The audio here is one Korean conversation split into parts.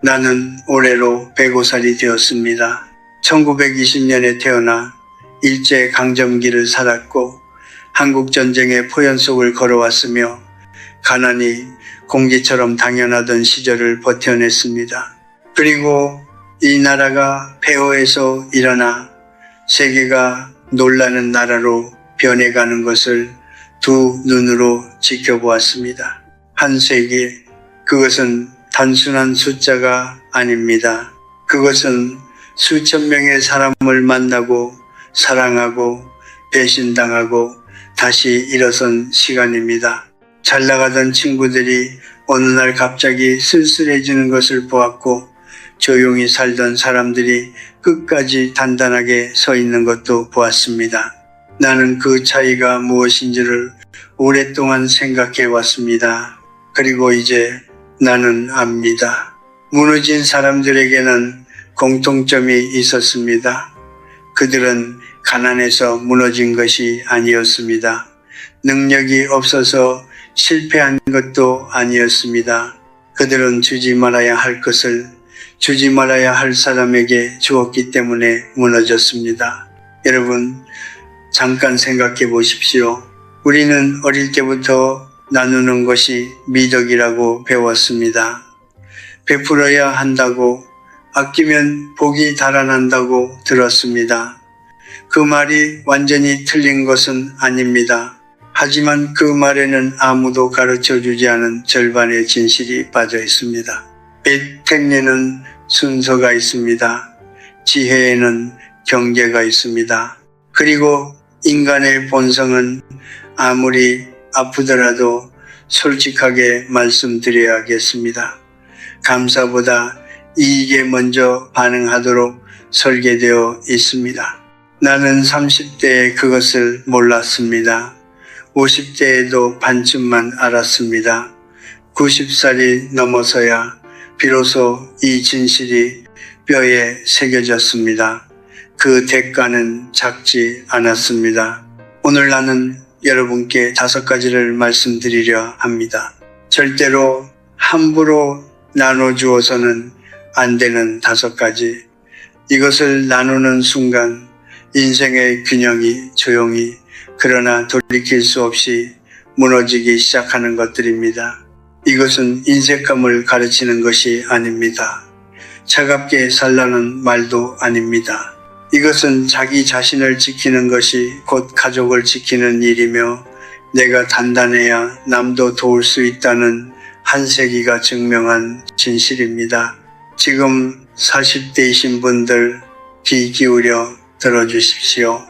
나는 올해로 105살이 되었습니다. 1920년에 태어나 일제강점기를 살았고 한국전쟁의 포연 속을 걸어왔으며 가난이 공기처럼 당연하던 시절을 버텨냈습니다. 그리고 이 나라가 폐허에서 일어나 세계가 놀라는 나라로 변해가는 것을 두 눈으로 지켜보았습니다. 한 세계, 그것은 단순한 숫자가 아닙니다. 그것은 수천 명의 사람을 만나고 사랑하고 배신당하고 다시 일어선 시간입니다. 잘 나가던 친구들이 어느 날 갑자기 쓸쓸해지는 것을 보았고 조용히 살던 사람들이 끝까지 단단하게 서 있는 것도 보았습니다. 나는 그 차이가 무엇인지를 오랫동안 생각해 왔습니다. 그리고 이제 나는 압니다. 무너진 사람들에게는 공통점이 있었습니다. 그들은 가난해서 무너진 것이 아니었습니다. 능력이 없어서 실패한 것도 아니었습니다. 그들은 주지 말아야 할 것을 주지 말아야 할 사람에게 주었기 때문에 무너졌습니다. 여러분, 잠깐 생각해 보십시오. 우리는 어릴 때부터 나누는 것이 미덕이라고 배웠습니다. 베풀어야 한다고, 아끼면 복이 달아난다고 들었습니다. 그 말이 완전히 틀린 것은 아닙니다. 하지만 그 말에는 아무도 가르쳐 주지 않은 절반의 진실이 빠져 있습니다. 백택에는 순서가 있습니다. 지혜에는 경계가 있습니다. 그리고 인간의 본성은 아무리 아프더라도 솔직하게 말씀드려야겠습니다. 감사보다 이익에 먼저 반응하도록 설계되어 있습니다. 나는 30대에 그것을 몰랐습니다. 50대에도 반쯤만 알았습니다. 90살이 넘어서야 비로소 이 진실이 뼈에 새겨졌습니다. 그 대가는 작지 않았습니다. 오늘 나는 여러분께 5가지를 말씀드리려 합니다. 절대로 함부로 나눠주어서는 안 되는 5가지. 이것을 나누는 순간 인생의 균형이 조용히 그러나 돌이킬 수 없이 무너지기 시작하는 것들입니다. 이것은 인색함을 가르치는 것이 아닙니다. 차갑게 살라는 말도 아닙니다. 이것은 자기 자신을 지키는 것이 곧 가족을 지키는 일이며 내가 단단해야 남도 도울 수 있다는 한 세기가 증명한 진실입니다. 지금 40대이신 분들 귀 기울여 들어주십시오.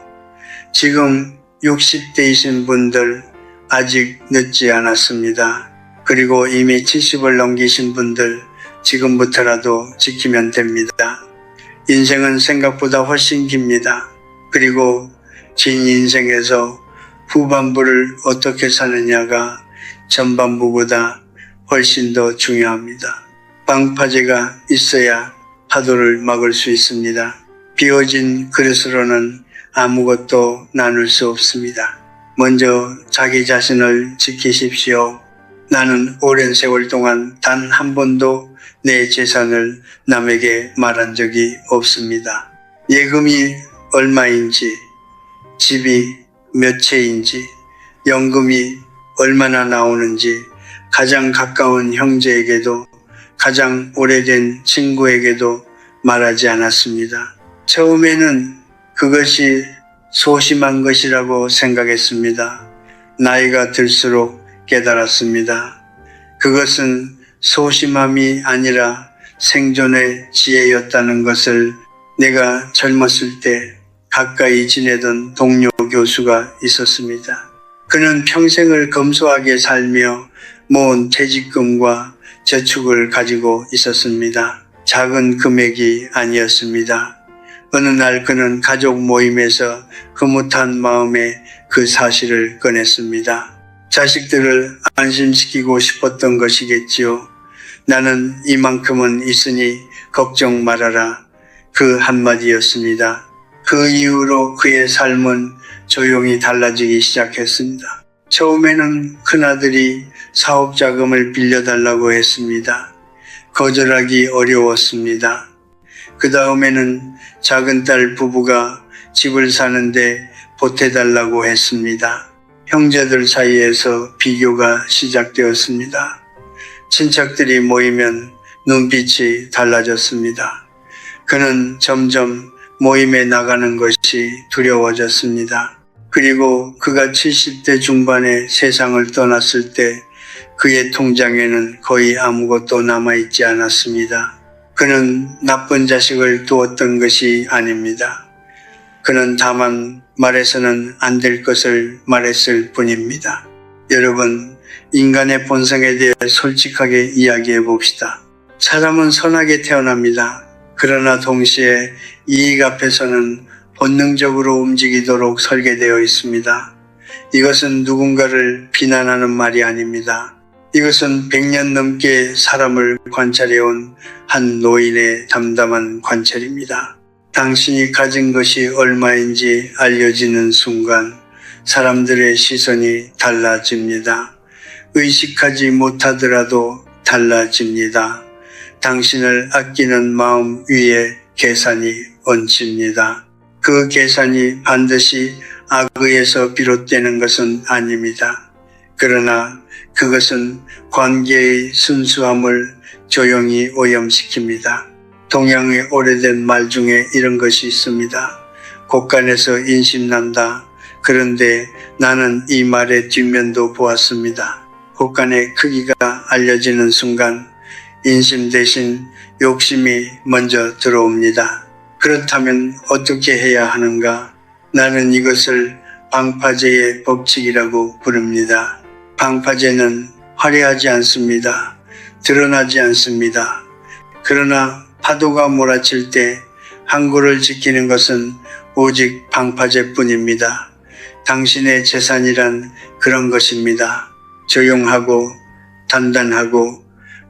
지금 60대이신 분들 아직 늦지 않았습니다. 그리고 이미 70을 넘기신 분들 지금부터라도 지키면 됩니다. 인생은 생각보다 훨씬 깁니다. 그리고 긴 인생에서 후반부를 어떻게 사느냐가 전반부보다 훨씬 더 중요합니다. 방파제가 있어야 파도를 막을 수 있습니다. 비워진 그릇으로는 아무것도 나눌 수 없습니다. 먼저 자기 자신을 지키십시오. 나는 오랜 세월 동안 단 한 번도 내 재산을 남에게 말한 적이 없습니다. 예금이 얼마인지, 집이 몇 채인지, 연금이 얼마나 나오는지 가장 가까운 형제에게도 가장 오래된 친구에게도 말하지 않았습니다. 처음에는 그것이 소심한 것이라고 생각했습니다. 나이가 들수록 깨달았습니다. 그것은 소심함이 아니라 생존의 지혜였다는 것을 내가 젊었을 때 가까이 지내던 동료 교수가 있었습니다. 그는 평생을 검소하게 살며 모은 퇴직금과 저축을 가지고 있었습니다. 작은 금액이 아니었습니다. 어느 날 그는 가족 모임에서 흐뭇한 마음에 그 사실을 꺼냈습니다. 자식들을 안심시키고 싶었던 것이겠지요. 나는 이만큼은 있으니 걱정 말아라. 그 한마디였습니다. 그 이후로 그의 삶은 조용히 달라지기 시작했습니다. 처음에는 큰아들이 사업자금을 빌려달라고 했습니다. 거절하기 어려웠습니다. 그 다음에는 작은 딸 부부가 집을 사는데 보태달라고 했습니다. 형제들 사이에서 비교가 시작되었습니다. 친척들이 모이면 눈빛이 달라졌습니다. 그는 점점 모임에 나가는 것이 두려워졌습니다. 그리고 그가 70대 중반에 세상을 떠났을 때 그의 통장에는 거의 아무것도 남아있지 않았습니다. 그는 나쁜 자식을 두었던 것이 아닙니다. 그는 다만 말해서는 안 될 것을 말했을 뿐입니다. 여러분, 인간의 본성에 대해 솔직하게 이야기해 봅시다. 사람은 선하게 태어납니다. 그러나 동시에 이익 앞에서는 본능적으로 움직이도록 설계되어 있습니다. 이것은 누군가를 비난하는 말이 아닙니다. 이것은 100년 넘게 사람을 관찰해온 한 노인의 담담한 관찰입니다. 당신이 가진 것이 얼마인지 알려지는 순간 사람들의 시선이 달라집니다. 의식하지 못하더라도 달라집니다. 당신을 아끼는 마음 위에 계산이 얹힙니다. 그 계산이 반드시 악의에서 비롯되는 것은 아닙니다. 그러나 그것은 관계의 순수함을 조용히 오염시킵니다. 동양의 오래된 말 중에 이런 것이 있습니다. 곳간에서 인심난다. 그런데 나는 이 말의 뒷면도 보았습니다. 곳간의 크기가 알려지는 순간 인심 대신 욕심이 먼저 들어옵니다. 그렇다면 어떻게 해야 하는가? 나는 이것을 방파제의 법칙이라고 부릅니다. 방파제는 화려하지 않습니다. 드러나지 않습니다. 그러나 파도가 몰아칠 때 항구를 지키는 것은 오직 방파제뿐입니다. 당신의 재산이란 그런 것입니다. 조용하고 단단하고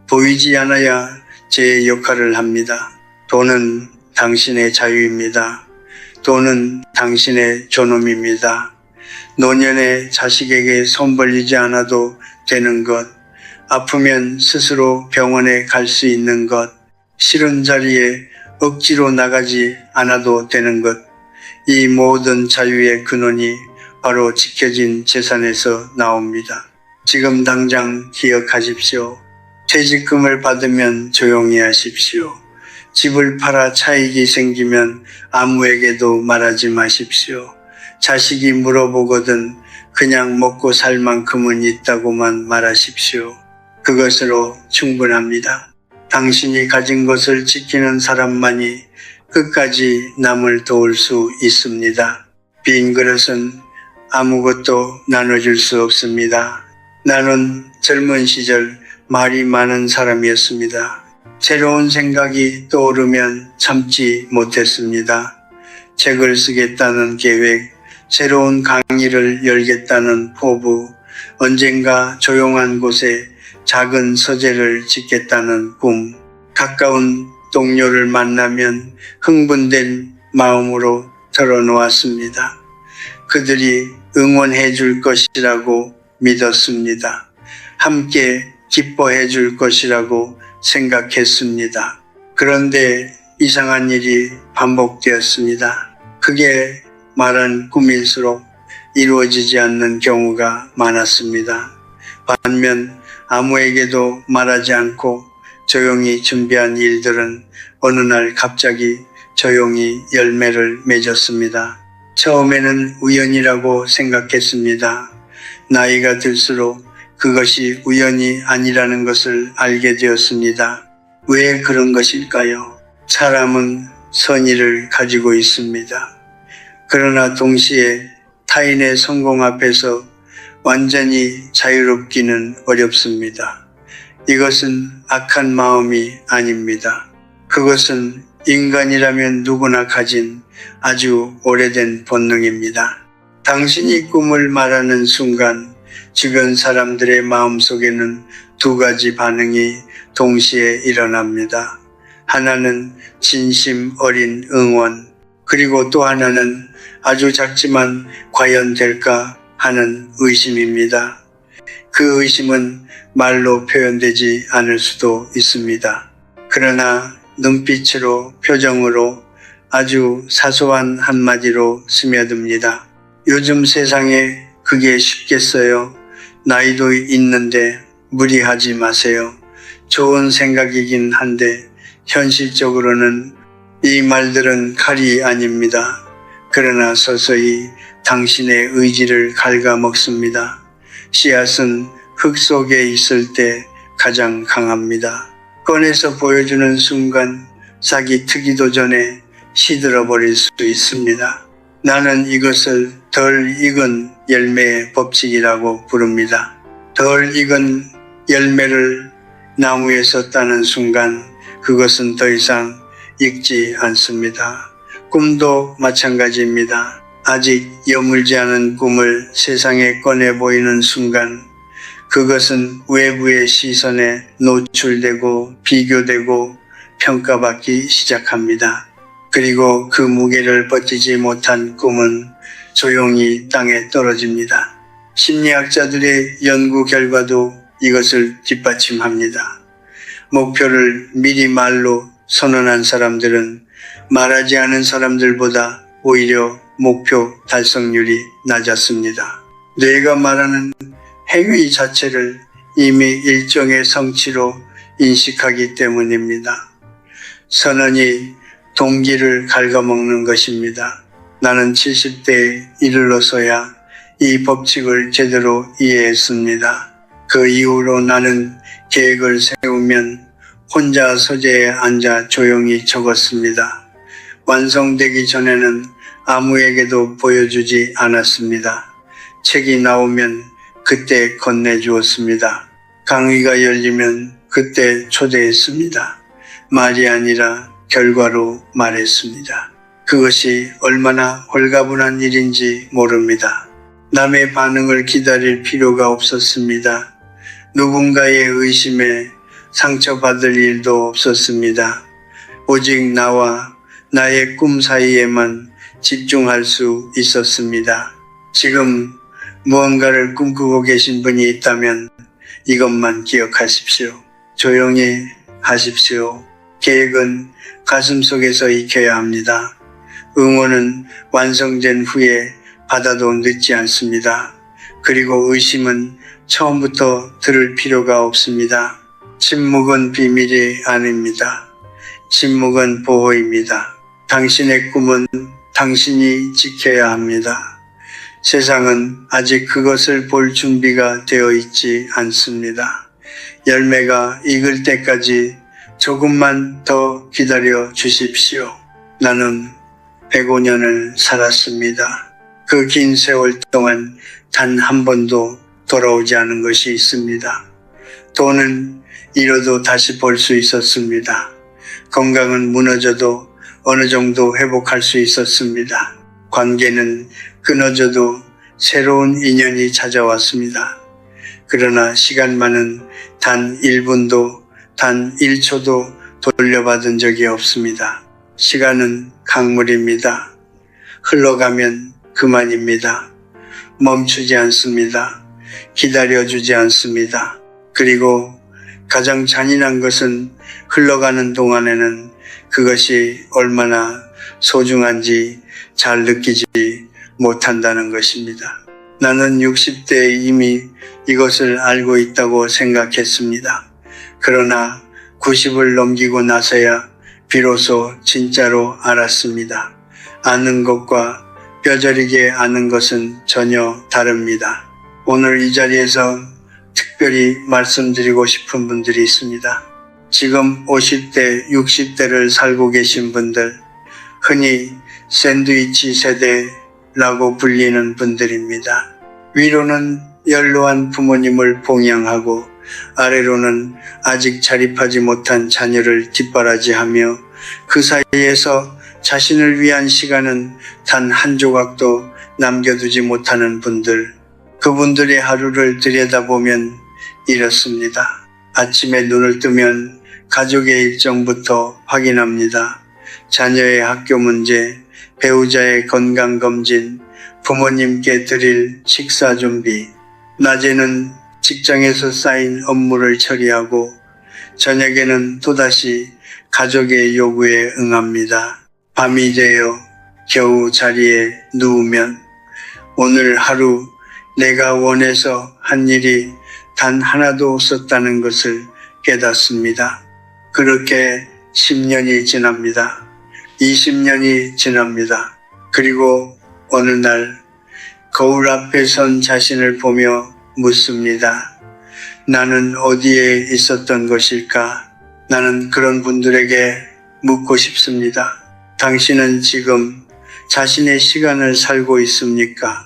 보이지 않아야 제 역할을 합니다. 돈은 당신의 자유입니다. 돈은 당신의 존엄입니다. 노년에 자식에게 손 벌리지 않아도 되는 것, 아프면 스스로 병원에 갈 수 있는 것, 싫은 자리에 억지로 나가지 않아도 되는 것, 이 모든 자유의 근원이 바로 지켜진 재산에서 나옵니다. 지금 당장 기억하십시오. 퇴직금을 받으면 조용히 하십시오. 집을 팔아 차익이 생기면 아무에게도 말하지 마십시오. 자식이 물어보거든 그냥 먹고 살 만큼은 있다고만 말하십시오. 그것으로 충분합니다. 당신이 가진 것을 지키는 사람만이 끝까지 남을 도울 수 있습니다. 빈 그릇은 아무것도 나눠줄 수 없습니다. 나는 젊은 시절 말이 많은 사람이었습니다. 새로운 생각이 떠오르면 참지 못했습니다. 책을 쓰겠다는 계획, 새로운 강의를 열겠다는 포부, 언젠가 조용한 곳에 작은 서재를 짓겠다는 꿈, 가까운 동료를 만나면 흥분된 마음으로 털어놓았습니다. 그들이 응원해 줄 것이라고 믿었습니다. 함께 기뻐해 줄 것이라고 생각했습니다. 그런데 이상한 일이 반복되었습니다. 그게 말한 꿈일수록 이루어지지 않는 경우가 많았습니다. 반면 아무에게도 말하지 않고 조용히 준비한 일들은 어느 날 갑자기 조용히 열매를 맺었습니다. 처음에는 우연이라고 생각했습니다. 나이가 들수록 그것이 우연이 아니라는 것을 알게 되었습니다. 왜 그런 것일까요? 사람은 선의를 가지고 있습니다. 그러나 동시에 타인의 성공 앞에서 완전히 자유롭기는 어렵습니다. 이것은 악한 마음이 아닙니다. 그것은 인간이라면 누구나 가진 아주 오래된 본능입니다. 당신이 꿈을 말하는 순간 주변 사람들의 마음속에는 두 가지 반응이 동시에 일어납니다. 하나는 진심 어린 응원, 그리고 또 하나는 아주 작지만 과연 될까 하는 의심입니다. 그 의심은 말로 표현되지 않을 수도 있습니다. 그러나 눈빛으로, 표정으로, 아주 사소한 한마디로 스며듭니다. 요즘 세상에 그게 쉽겠어요. 나이도 있는데 무리하지 마세요. 좋은 생각이긴 한데 현실적으로는 이 말들은 칼이 아닙니다. 그러나 서서히 당신의 의지를 갉아먹습니다. 씨앗은 흙 속에 있을 때 가장 강합니다. 꺼내서 보여주는 순간 싹이 트기도 전에 시들어버릴 수 있습니다. 나는 이것을 덜 익은 열매의 법칙이라고 부릅니다. 덜 익은 열매를 나무에서 따는 순간 그것은 더 이상 익지 않습니다. 꿈도 마찬가지입니다. 아직 여물지 않은 꿈을 세상에 꺼내 보이는 순간 그것은 외부의 시선에 노출되고 비교되고 평가받기 시작합니다. 그리고 그 무게를 버티지 못한 꿈은 조용히 땅에 떨어집니다. 심리학자들의 연구 결과도 이것을 뒷받침합니다. 목표를 미리 말로 선언한 사람들은 말하지 않은 사람들보다 오히려 목표 달성률이 낮았습니다. 뇌가 말하는 행위 자체를 이미 일종의 성취로 인식하기 때문입니다. 선언이 동기를 갉아먹는 것입니다. 나는 70대에 이르러서야 이 법칙을 제대로 이해했습니다. 그 이후로 나는 계획을 세우면 혼자 서재에 앉아 조용히 적었습니다. 완성되기 전에는 아무에게도 보여주지 않았습니다. 책이 나오면 그때 건네주었습니다. 강의가 열리면 그때 초대했습니다. 말이 아니라 결과로 말했습니다. 그것이 얼마나 홀가분한 일인지 모릅니다. 남의 반응을 기다릴 필요가 없었습니다. 누군가의 의심에 상처받을 일도 없었습니다. 오직 나와 나의 꿈 사이에만 집중할 수 있었습니다. 지금 무언가를 꿈꾸고 계신 분이 있다면 이것만 기억하십시오. 조용히 하십시오. 계획은 가슴속에서 익혀야 합니다. 응원은 완성된 후에 받아도 늦지 않습니다. 그리고 의심은 처음부터 들을 필요가 없습니다. 침묵은 비밀이 아닙니다. 침묵은 보호입니다. 당신의 꿈은 당신이 지켜야 합니다. 세상은 아직 그것을 볼 준비가 되어 있지 않습니다. 열매가 익을 때까지 조금만 더 기다려 주십시오. 나는 105년을 살았습니다. 그 긴 세월 동안 단 한 번도 돌아오지 않은 것이 있습니다. 돈은 잃어도 다시 벌 수 있었습니다. 건강은 무너져도 어느 정도 회복할 수 있었습니다. 관계는 끊어져도 새로운 인연이 찾아왔습니다. 그러나 시간만은 단 1분도 단 1초도 돌려받은 적이 없습니다. 시간은 강물입니다. 흘러가면 그만입니다. 멈추지 않습니다. 기다려주지 않습니다. 그리고 가장 잔인한 것은 흘러가는 동안에는 그것이 얼마나 소중한지 잘 느끼지 못한다는 것입니다. 나는 60대에 이미 이것을 알고 있다고 생각했습니다. 그러나 90을 넘기고 나서야 비로소 진짜로 알았습니다. 아는 것과 뼈저리게 아는 것은 전혀 다릅니다. 오늘 이 자리에서 특별히 말씀드리고 싶은 분들이 있습니다. 지금 50대, 60대를 살고 계신 분들, 흔히 샌드위치 세대라고 불리는 분들입니다. 위로는 연로한 부모님을 봉양하고 아래로는 아직 자립하지 못한 자녀를 뒷바라지하며 그 사이에서 자신을 위한 시간은 단 한 조각도 남겨두지 못하는 분들, 그분들의 하루를 들여다보면 이렇습니다. 아침에 눈을 뜨면 가족의 일정부터 확인합니다. 자녀의 학교 문제, 배우자의 건강검진, 부모님께 드릴 식사 준비, 낮에는 직장에서 쌓인 업무를 처리하고 저녁에는 또다시 가족의 요구에 응합니다. 밤이 되어 겨우 자리에 누우면 오늘 하루 내가 원해서 한 일이 단 하나도 없었다는 것을 깨닫습니다. 그렇게 10년이 지납니다. 20년이 지납니다. 그리고 어느 날 거울 앞에 선 자신을 보며 묻습니다. 나는 어디에 있었던 것일까? 나는 그런 분들에게 묻고 싶습니다. 당신은 지금 자신의 시간을 살고 있습니까?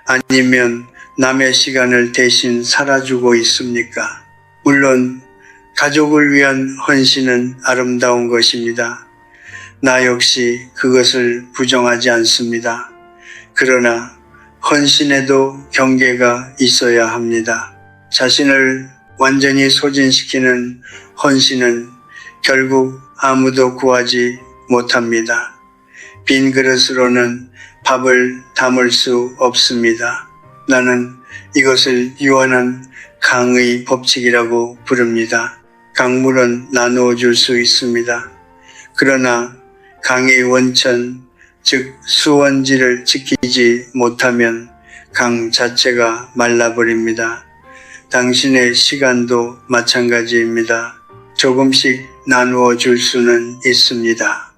아니면 남의 시간을 대신 살아주고 있습니까? 물론 가족을 위한 헌신은 아름다운 것입니다. 나 역시 그것을 부정하지 않습니다. 그러나 헌신에도 경계가 있어야 합니다. 자신을 완전히 소진시키는 헌신은 결국 아무도 구하지 못합니다. 빈 그릇으로는 밥을 담을 수 없습니다. 나는 이것을 유한한 강의 법칙이라고 부릅니다. 강물은 나누어 줄 수 있습니다. 그러나 강의 원천, 즉 수원지를 지키지 못하면 강 자체가 말라버립니다. 당신의 시간도 마찬가지입니다. 조금씩 나누어 줄 수는 있습니다.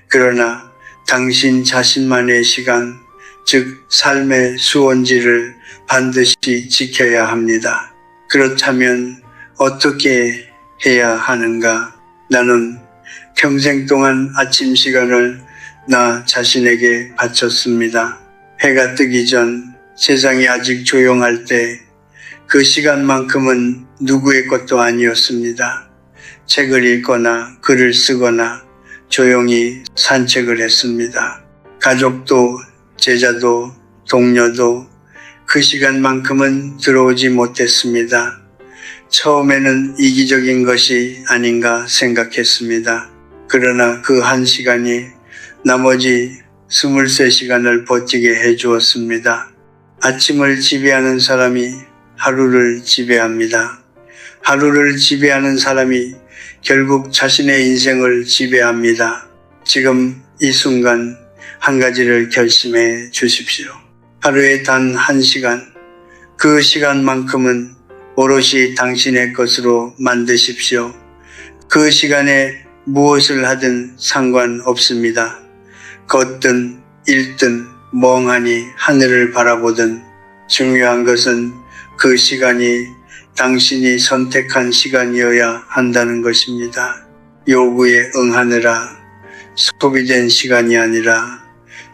그러나 당신 자신만의 시간, 즉 삶의 수원지를 반드시 지켜야 합니다. 그렇다면 어떻게 해야 하는가? 나는 평생 동안 아침 시간을 나 자신에게 바쳤습니다. 해가 뜨기 전 세상이 아직 조용할 때 그 시간만큼은 누구의 것도 아니었습니다. 책을 읽거나 글을 쓰거나 조용히 산책을 했습니다. 가족도 제자도 동료도 그 시간만큼은 들어오지 못했습니다. 처음에는 이기적인 것이 아닌가 생각했습니다. 그러나 그 한 시간이 나머지 23시간을 버티게 해주었습니다. 아침을 지배하는 사람이 하루를 지배합니다. 하루를 지배하는 사람이 결국 자신의 인생을 지배합니다. 지금 이 순간 한 가지를 결심해 주십시오. 하루에 단 1시간, 그 시간만큼은 오롯이 당신의 것으로 만드십시오. 그 시간에 무엇을 하든 상관없습니다. 걷든 읽든 멍하니 하늘을 바라보든 중요한 것은 그 시간이 당신이 선택한 시간이어야 한다는 것입니다. 요구에 응하느라 소비된 시간이 아니라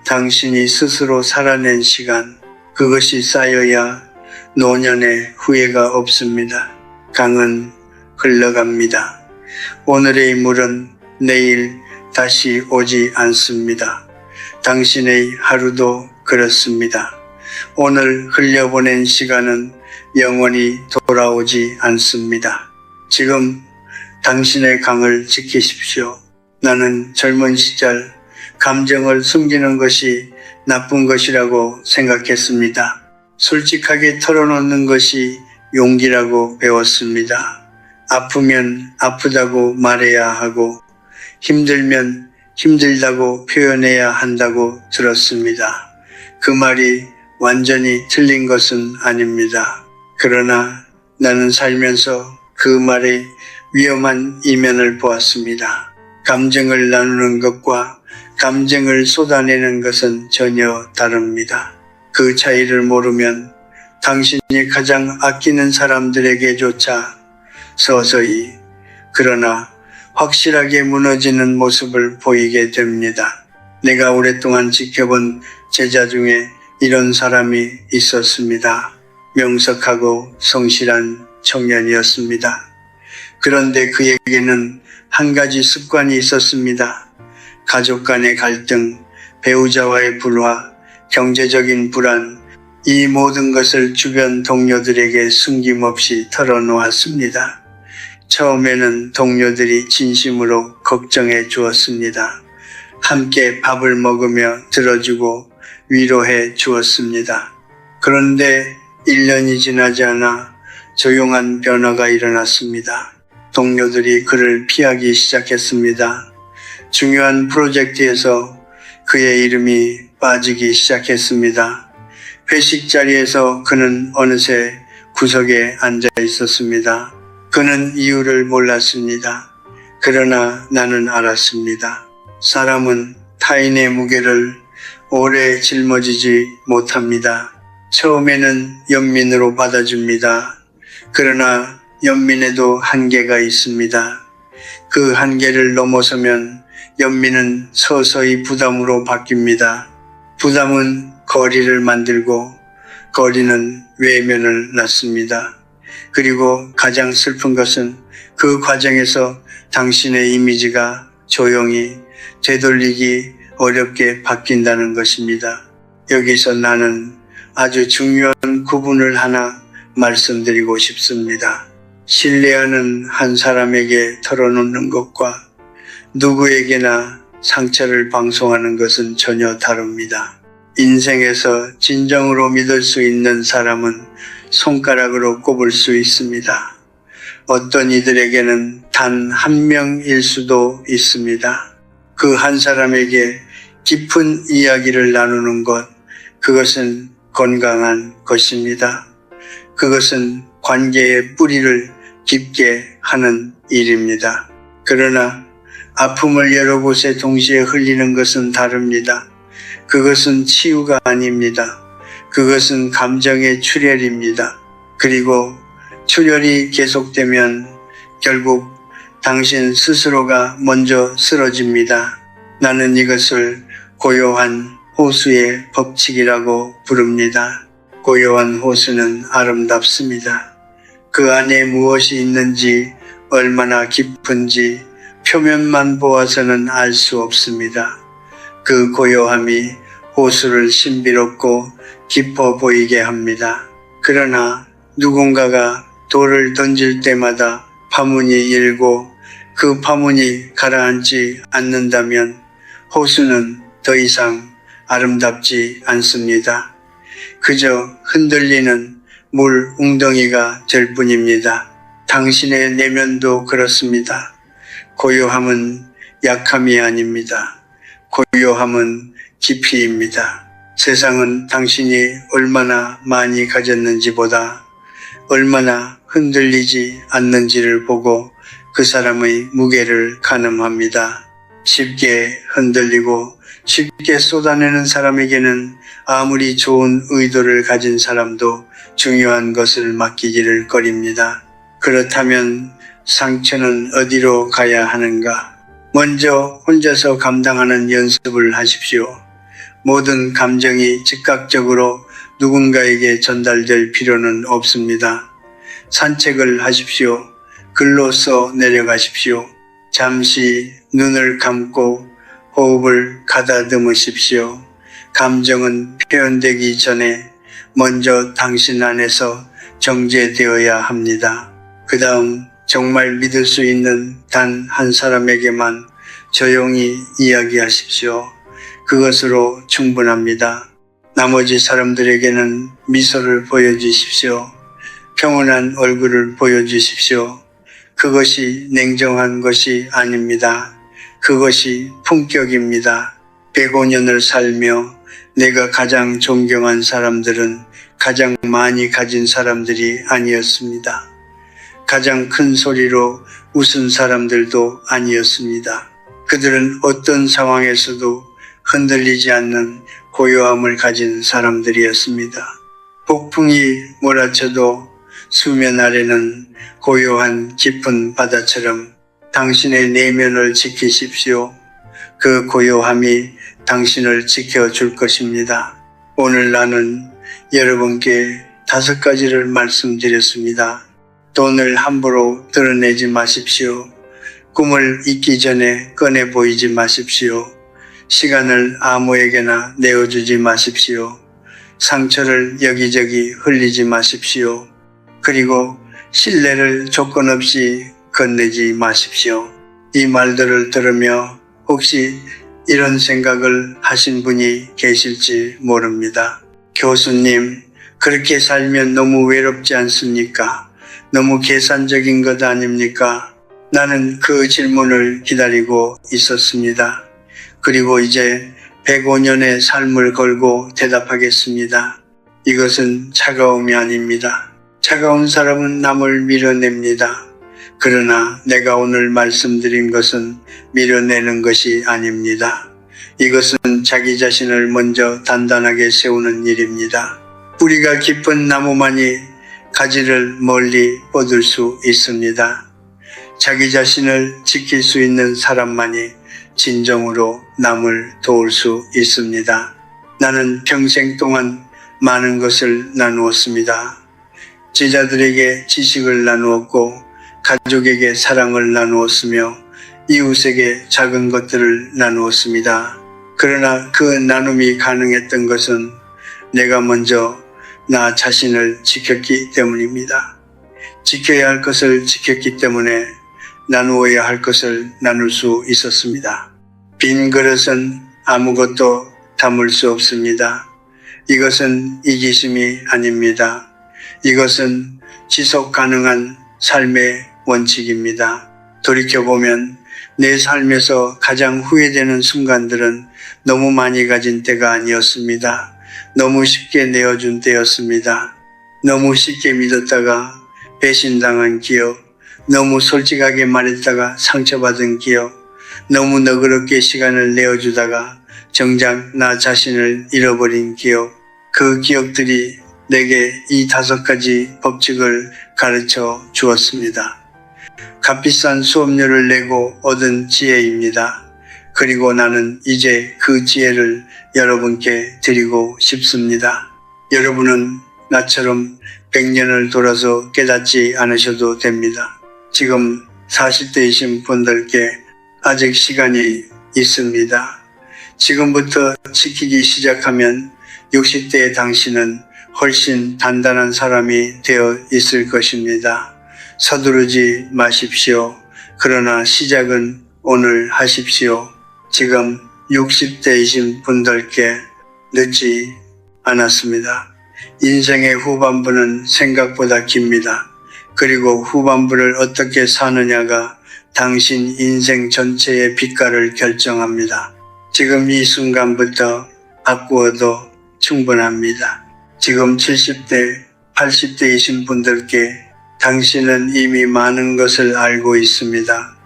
당신이 스스로 살아낸 시간, 그것이 쌓여야 노년에 후회가 없습니다. 강은 흘러갑니다. 오늘의 물은 내일 다시 오지 않습니다. 당신의 하루도 그렇습니다. 오늘 흘려보낸 시간은 영원히 돌아오지 않습니다. 지금 당신의 강을 지키십시오. 나는 젊은 시절 감정을 숨기는 것이 나쁜 것이라고 생각했습니다. 솔직하게 털어놓는 것이 용기라고 배웠습니다. 아프면 아프다고 말해야 하고 힘들면 힘들다고 표현해야 한다고 들었습니다. 그 말이 완전히 틀린 것은 아닙니다. 그러나 나는 살면서 그 말의 위험한 이면을 보았습니다. 감정을 나누는 것과 감정을 쏟아내는 것은 전혀 다릅니다. 그 차이를 모르면 당신이 가장 아끼는 사람들에게조차 서서히 그러나 확실하게 무너지는 모습을 보이게 됩니다. 내가 오랫동안 지켜본 제자 중에 이런 사람이 있었습니다. 명석하고 성실한 청년이었습니다. 그런데 그에게는 한 가지 습관이 있었습니다. 가족 간의 갈등, 배우자와의 불화, 경제적인 불안, 이 모든 것을 주변 동료들에게 숨김없이 털어놓았습니다. 처음에는 동료들이 진심으로 걱정해 주었습니다. 함께 밥을 먹으며 들어주고 위로해 주었습니다. 그런데 1년이 지나지 않아 조용한 변화가 일어났습니다. 동료들이 그를 피하기 시작했습니다. 중요한 프로젝트에서 그의 이름이 빠지기 시작했습니다. 회식 자리에서 그는 어느새 구석에 앉아 있었습니다. 그는 이유를 몰랐습니다. 그러나 나는 알았습니다. 사람은 타인의 무게를 오래 짊어지지 못합니다. 처음에는 연민으로 받아줍니다. 그러나 연민에도 한계가 있습니다. 그 한계를 넘어서면 연민은 서서히 부담으로 바뀝니다. 부담은 거리를 만들고 거리는 외면을 낳습니다. 그리고 가장 슬픈 것은 그 과정에서 당신의 이미지가 조용히 되돌리기 어렵게 바뀐다는 것입니다. 여기서 나는 아주 중요한 구분을 하나 말씀드리고 싶습니다. 신뢰하는 한 사람에게 털어놓는 것과 누구에게나 상처를 방송하는 것은 전혀 다릅니다. 인생에서 진정으로 믿을 수 있는 사람은 손가락으로 꼽을 수 있습니다. 어떤 이들에게는 단 한 명일 수도 있습니다. 그 한 사람에게 깊은 이야기를 나누는 것, 그것은 건강한 것입니다. 그것은 관계의 뿌리를 깊게 하는 일입니다. 그러나 아픔을 여러 곳에 동시에 흘리는 것은 다릅니다. 그것은 치유가 아닙니다. 그것은 감정의 출혈입니다. 그리고 출혈이 계속되면 결국 당신 스스로가 먼저 쓰러집니다. 나는 이것을 고요한 호수의 법칙이라고 부릅니다. 고요한 호수는 아름답습니다. 그 안에 무엇이 있는지 얼마나 깊은지 표면만 보아서는 알 수 없습니다. 그 고요함이 호수를 신비롭고 깊어 보이게 합니다. 그러나 누군가가 돌을 던질 때마다 파문이 일고 그 파문이 가라앉지 않는다면 호수는 더 이상 아름답지 않습니다. 그저 흔들리는 물 웅덩이가 될 뿐입니다. 당신의 내면도 그렇습니다. 고요함은 약함이 아닙니다. 고요함은 깊이입니다. 세상은 당신이 얼마나 많이 가졌는지보다 얼마나 흔들리지 않는지를 보고 그 사람의 무게를 가늠합니다. 쉽게 흔들리고 쉽게 쏟아내는 사람에게는 아무리 좋은 의도를 가진 사람도 중요한 것을 맡기기를 꺼립니다. 그렇다면 상처는 어디로 가야 하는가? 먼저 혼자서 감당하는 연습을 하십시오. 모든 감정이 즉각적으로 누군가에게 전달될 필요는 없습니다. 산책을 하십시오. 글로써 내려가십시오. 잠시 눈을 감고 호흡을 가다듬으십시오. 감정은 표현되기 전에 먼저 당신 안에서 정제되어야 합니다. 그 다음 정말 믿을 수 있는 단 한 사람에게만 조용히 이야기하십시오. 그것으로 충분합니다. 나머지 사람들에게는 미소를 보여주십시오. 평온한 얼굴을 보여주십시오. 그것이 냉정한 것이 아닙니다. 그것이 품격입니다. 105년을 살며 내가 가장 존경한 사람들은 가장 많이 가진 사람들이 아니었습니다. 가장 큰 소리로 웃은 사람들도 아니었습니다. 그들은 어떤 상황에서도 흔들리지 않는 고요함을 가진 사람들이었습니다. 폭풍이 몰아쳐도 수면 아래는 고요한 깊은 바다처럼 당신의 내면을 지키십시오. 그 고요함이 당신을 지켜줄 것입니다. 오늘 나는 여러분께 5가지를 말씀드렸습니다. 돈을 함부로 드러내지 마십시오. 꿈을 잊기 전에 꺼내 보이지 마십시오. 시간을 아무에게나 내어주지 마십시오. 상처를 여기저기 흘리지 마십시오. 그리고 신뢰를 조건 없이 건네지 마십시오. 이 말들을 들으며 혹시 이런 생각을 하신 분이 계실지 모릅니다. 교수님, 그렇게 살면 너무 외롭지 않습니까? 너무 계산적인 것 아닙니까? 나는 그 질문을 기다리고 있었습니다. 그리고 이제 105년의 삶을 걸고 대답하겠습니다. 이것은 차가움이 아닙니다. 차가운 사람은 남을 밀어냅니다. 그러나 내가 오늘 말씀드린 것은 밀어내는 것이 아닙니다. 이것은 자기 자신을 먼저 단단하게 세우는 일입니다. 뿌리가 깊은 나무만이 가지를 멀리 뻗을 수 있습니다. 자기 자신을 지킬 수 있는 사람만이 진정으로 남을 도울 수 있습니다. 나는 평생 동안 많은 것을 나누었습니다. 제자들에게 지식을 나누었고 가족에게 사랑을 나누었으며 이웃에게 작은 것들을 나누었습니다. 그러나 그 나눔이 가능했던 것은 내가 먼저 나 자신을 지켰기 때문입니다. 지켜야 할 것을 지켰기 때문에 나누어야 할 것을 나눌 수 있었습니다. 빈 그릇은 아무것도 담을 수 없습니다. 이것은 이기심이 아닙니다. 이것은 지속 가능한 삶의 원칙입니다. 돌이켜보면 내 삶에서 가장 후회되는 순간들은 너무 많이 가진 때가 아니었습니다. 너무 쉽게 내어준 때였습니다. 너무 쉽게 믿었다가 배신당한 기억, 너무 솔직하게 말했다가 상처받은 기억, 너무 너그럽게 시간을 내어주다가 정작 나 자신을 잃어버린 기억, 그 기억들이 내게 이 5가지 법칙을 가르쳐 주었습니다. 값비싼 수업료를 내고 얻은 지혜입니다. 그리고 나는 이제 그 지혜를 여러분께 드리고 싶습니다. 여러분은 나처럼 100년을 돌아서 깨닫지 않으셔도 됩니다. 지금 40대이신 분들께 아직 시간이 있습니다. 지금부터 지키기 시작하면 60대의 당신은 훨씬 단단한 사람이 되어 있을 것입니다. 서두르지 마십시오. 그러나 시작은 오늘 하십시오. 지금 60대이신 분들께 늦지 않았습니다. 인생의 후반부는 생각보다 깁니다. 그리고 후반부를 어떻게 사느냐가 당신 인생 전체의 빛깔을 결정합니다. 지금 이 순간부터 바꾸어도 충분합니다. 지금 70대, 80대이신 분들께 당신은 이미 많은 것을 알고 있습니다.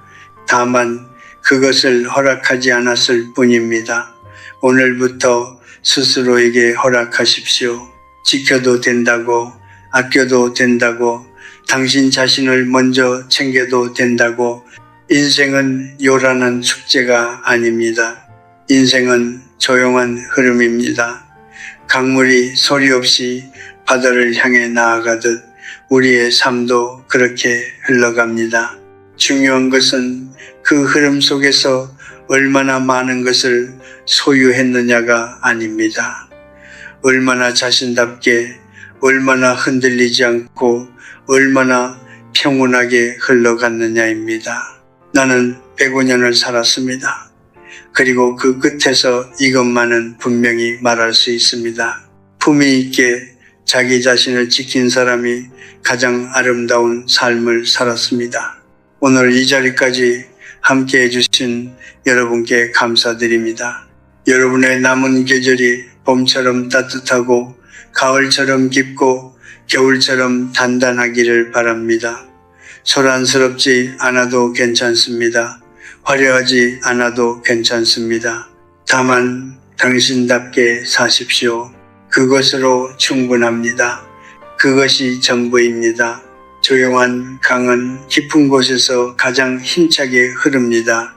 다만 그것을 허락하지 않았을 뿐입니다. 오늘부터 스스로에게 허락하십시오. 지켜도 된다고, 아껴도 된다고, 당신 자신을 먼저 챙겨도 된다고. 인생은 요란한 축제가 아닙니다. 인생은 조용한 흐름입니다. 강물이 소리 없이 바다를 향해 나아가듯 우리의 삶도 그렇게 흘러갑니다. 중요한 것은 그 흐름 속에서 얼마나 많은 것을 소유했느냐가 아닙니다. 얼마나 자신답게, 얼마나 흔들리지 않고, 얼마나 평온하게 흘러갔느냐입니다. 나는 105년을 살았습니다. 그리고 그 끝에서 이것만은 분명히 말할 수 있습니다. 품위 있게 자기 자신을 지킨 사람이 가장 아름다운 삶을 살았습니다. 오늘 이 자리까지 함께 해주신 여러분께 감사드립니다. 여러분의 남은 계절이 봄처럼 따뜻하고 가을처럼 깊고 겨울처럼 단단하기를 바랍니다. 소란스럽지 않아도 괜찮습니다. 화려하지 않아도 괜찮습니다. 다만 당신답게 사십시오. 그것으로 충분합니다. 그것이 전부입니다. 조용한 강은 깊은 곳에서 가장 힘차게 흐릅니다.